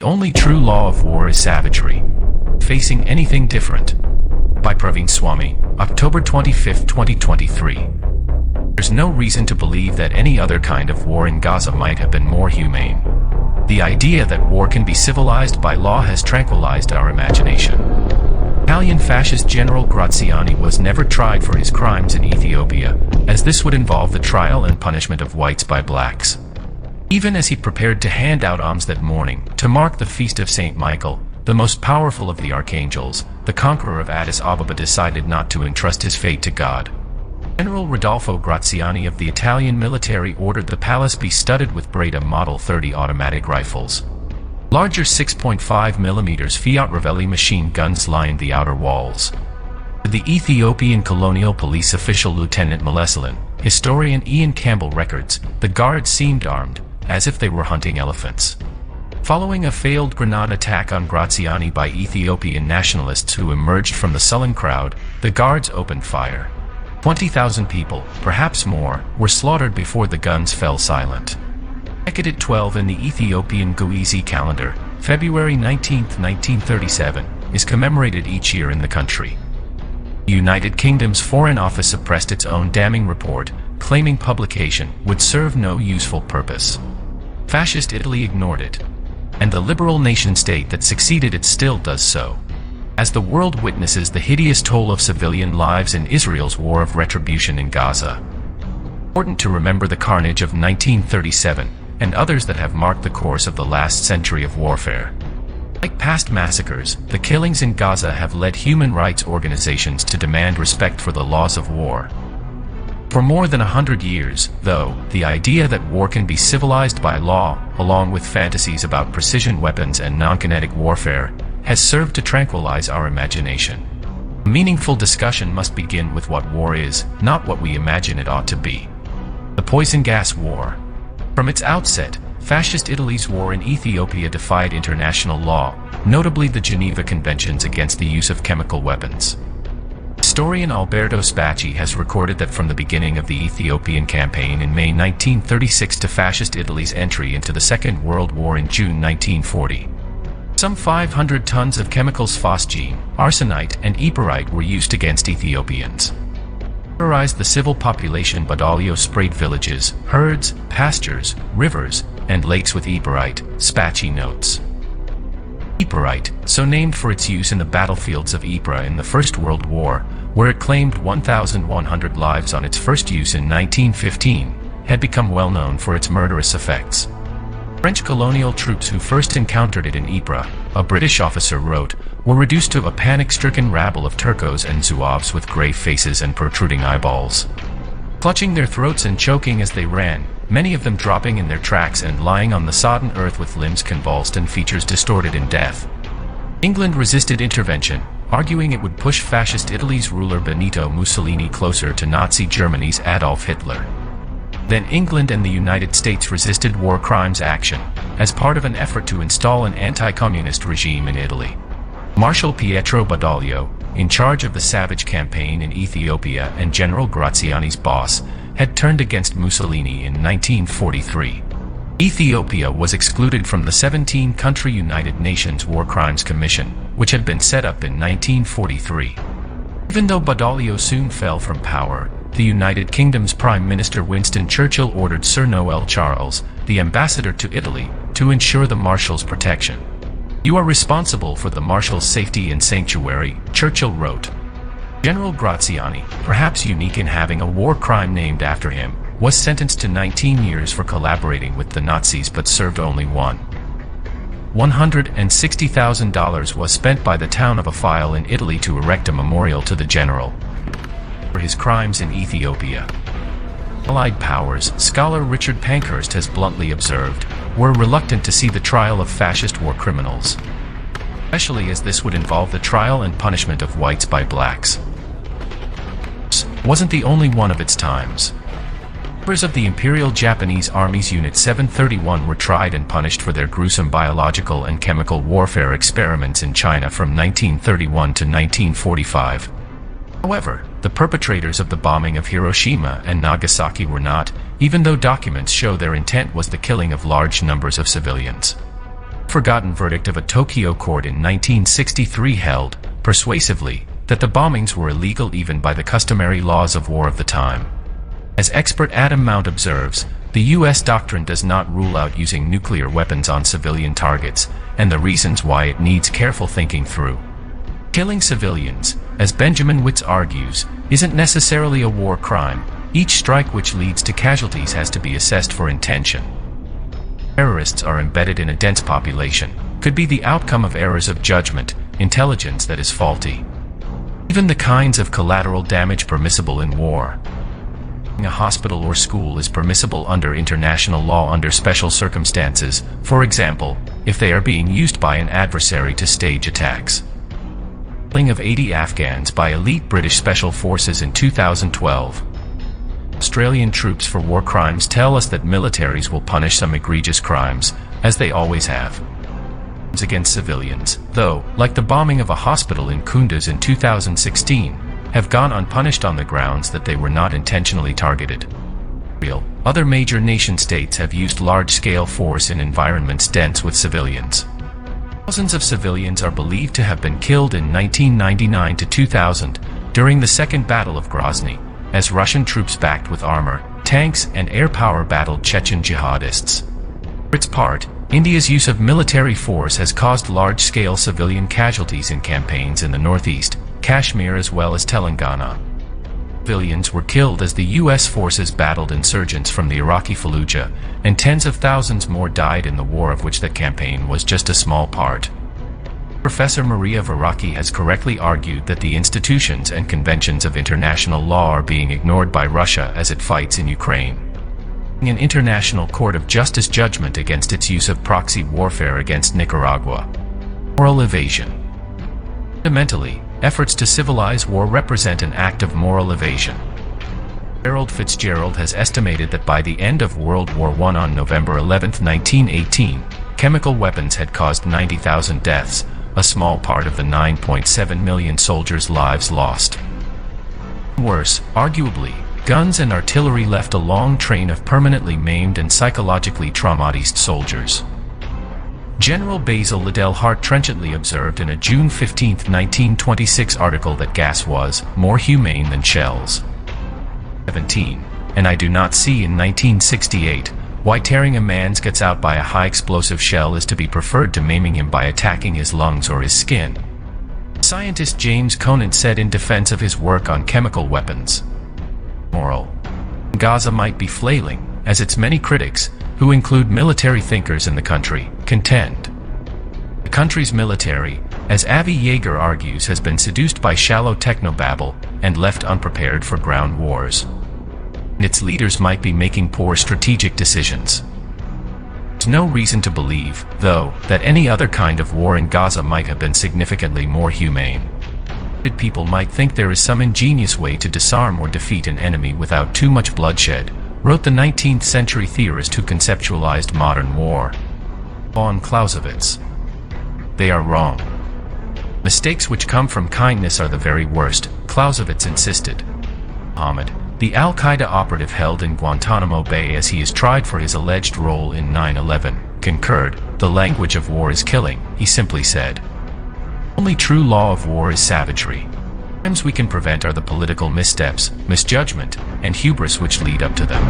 The only true law of war is savagery. Facing anything different. By PRAVEEN SWAMI, October 25, 2023. There's no reason to believe that any other kind of war in Gaza might have been more humane. The idea that war can be civilized by law has tranquilized our imagination. Italian fascist General Graziani was never tried for his crimes in Ethiopia, as this would involve the trial and punishment of whites by blacks. Even as he prepared to hand out alms that morning, to mark the feast of St. Michael, the most powerful of the archangels, the conqueror of Addis Ababa decided not to entrust his fate to God. General Rodolfo Graziani of the Italian military ordered the palace be studded with Breda Model 30 automatic rifles. Larger 6.5mm Fiat-Revelli machine guns lined the outer walls. The Ethiopian colonial police official Lieutenant Meleseliñ, historian Ian Campbell records, the guards seemed armed, as if they were hunting elephants. Following a failed grenade attack on Graziani by Ethiopian nationalists who emerged from the sullen crowd, the guards opened fire. 20,000 people, perhaps more, were slaughtered before the guns fell silent. Decade 12 in the Ethiopian Guizi calendar, February 19, 1937, is commemorated each year in the country. The United Kingdom's Foreign Office suppressed its own damning report, claiming publication would serve no useful purpose. Fascist Italy ignored it, and the liberal nation-state that succeeded it still does so. As the world witnesses the hideous toll of civilian lives in Israel's war of retribution in Gaza. Important to remember the carnage of 1937, and others that have marked the course of the last century of warfare. Like past massacres, the killings in Gaza have led human rights organizations to demand respect for the laws of war. For more than 100 years, though, the idea that war can be civilized by law, along with fantasies about precision weapons and non-kinetic warfare, has served to tranquilize our imagination. A meaningful discussion must begin with what war is, not what we imagine it ought to be. The Poison Gas War. From its outset, Fascist Italy's war in Ethiopia defied international law, notably the Geneva Conventions against the use of chemical weapons. Historian Alberto Spacci has recorded that from the beginning of the Ethiopian campaign in May 1936 to Fascist Italy's entry into the Second World War in June 1940, some 500 tons of chemicals phosgene, arsenite, and ypirite were used against Ethiopians. To terrorize the civil population, Badoglio sprayed villages, herds, pastures, rivers, and lakes with ypirite, Spacci notes. Ypirite, so named for its use in the battlefields of Ypres in the First World War, where it claimed 1,100 lives on its first use in 1915, had become well known for its murderous effects. French colonial troops who first encountered it in Ypres, a British officer wrote, were reduced to a panic-stricken rabble of Turcos and Zouaves with grey faces and protruding eyeballs. Clutching their throats and choking as they ran, many of them dropping in their tracks and lying on the sodden earth with limbs convulsed and features distorted in death. England resisted intervention, arguing it would push Fascist Italy's ruler Benito Mussolini closer to Nazi Germany's Adolf Hitler. Then England and the United States resisted war crimes action, as part of an effort to install an anti-communist regime in Italy. Marshal Pietro Badoglio, in charge of the savage campaign in Ethiopia and General Graziani's boss, had turned against Mussolini in 1943. Ethiopia was excluded from the 17-country United Nations War Crimes Commission, which had been set up in 1943. Even though Badoglio soon fell from power, the United Kingdom's Prime Minister Winston Churchill ordered Sir Noel Charles, the ambassador to Italy, to ensure the Marshal's protection. "You are responsible for the Marshal's safety and sanctuary," Churchill wrote. General Graziani, perhaps unique in having a war crime named after him, was sentenced to 19 years for collaborating with the Nazis but served only one. $160,000 was spent by the town of Afile in Italy to erect a memorial to the general for his crimes in Ethiopia. Allied powers, scholar Richard Pankhurst has bluntly observed, were reluctant to see the trial of fascist war criminals, especially as this would involve the trial and punishment of whites by blacks. Wasn't the only one of its times. Members of the Imperial Japanese Army's Unit 731 were tried and punished for their gruesome biological and chemical warfare experiments in China from 1931 to 1945. However, the perpetrators of the bombing of Hiroshima and Nagasaki were not, even though documents show their intent was the killing of large numbers of civilians. Forgotten verdict of a Tokyo court in 1963 held, persuasively, that the bombings were illegal even by the customary laws of war of the time. As expert Adam Mount observes, the U.S. doctrine does not rule out using nuclear weapons on civilian targets, and the reasons why it needs careful thinking through. Killing civilians, as Benjamin Witz argues, isn't necessarily a war crime. Each strike which leads to casualties has to be assessed for intention. Terrorists are embedded in a dense population, could be the outcome of errors of judgment, intelligence that is faulty. Even the kinds of collateral damage permissible in war. A hospital or school is permissible under international law under special circumstances, for example, if they are being used by an adversary to stage attacks. Killing of 80 Afghans by elite British special forces in 2012. Australian troops for war crimes tell us that militaries will punish some egregious crimes, as they always have. Against civilians, though, like the bombing of a hospital in Kunduz in 2016, have gone unpunished on the grounds that they were not intentionally targeted. Other major nation-states have used large-scale force in environments dense with civilians. Thousands of civilians are believed to have been killed in 1999 to 2000 during the Second Battle of Grozny, as Russian troops backed with armor, tanks, and air power battled Chechen jihadists. For its part, India's use of military force has caused large-scale civilian casualties in campaigns in the northeast, Kashmir as well as Telangana. Civilians were killed as the U.S. forces battled insurgents from the Iraqi Fallujah, and tens of thousands more died in the war of which that campaign was just a small part. Professor Maria Verrocchi has correctly argued that the institutions and conventions of international law are being ignored by Russia as it fights in Ukraine. An international court of justice judgment against its use of proxy warfare against Nicaragua. Moral evasion. Fundamentally, efforts to civilize war represent an act of moral evasion. Gerald Fitzgerald has estimated that by the end of World War I on November 11, 1918, chemical weapons had caused 90,000 deaths, a small part of the 9.7 million soldiers' lives lost. Worse, arguably, guns and artillery left a long train of permanently maimed and psychologically traumatized soldiers. General Basil Liddell Hart trenchantly observed in a June 15, 1926 article that gas was more humane than shells. 17. And I do not see in 1968 why tearing a man's guts out by a high-explosive shell is to be preferred to maiming him by attacking his lungs or his skin. Scientist James Conant said in defense of his work on chemical weapons. Moral. Gaza might be flailing, as its many critics, who include military thinkers in the country, contend. The country's military, as Avi Yeager argues, has been seduced by shallow technobabble and left unprepared for ground wars. Its leaders might be making poor strategic decisions. There's no reason to believe, though, that any other kind of war in Gaza might have been significantly more humane. People might think there is some ingenious way to disarm or defeat an enemy without too much bloodshed, wrote the 19th century theorist who conceptualized modern war, von Clausewitz. They are wrong. Mistakes which come from kindness are the very worst, Clausewitz insisted. Mohammed, the Al-Qaeda operative held in Guantanamo Bay as he is tried for his alleged role in 9/11, concurred, the language of war is killing, he simply said. Only true law of war is savagery. The crimes we can prevent are the political missteps, misjudgment, and hubris which lead up to them.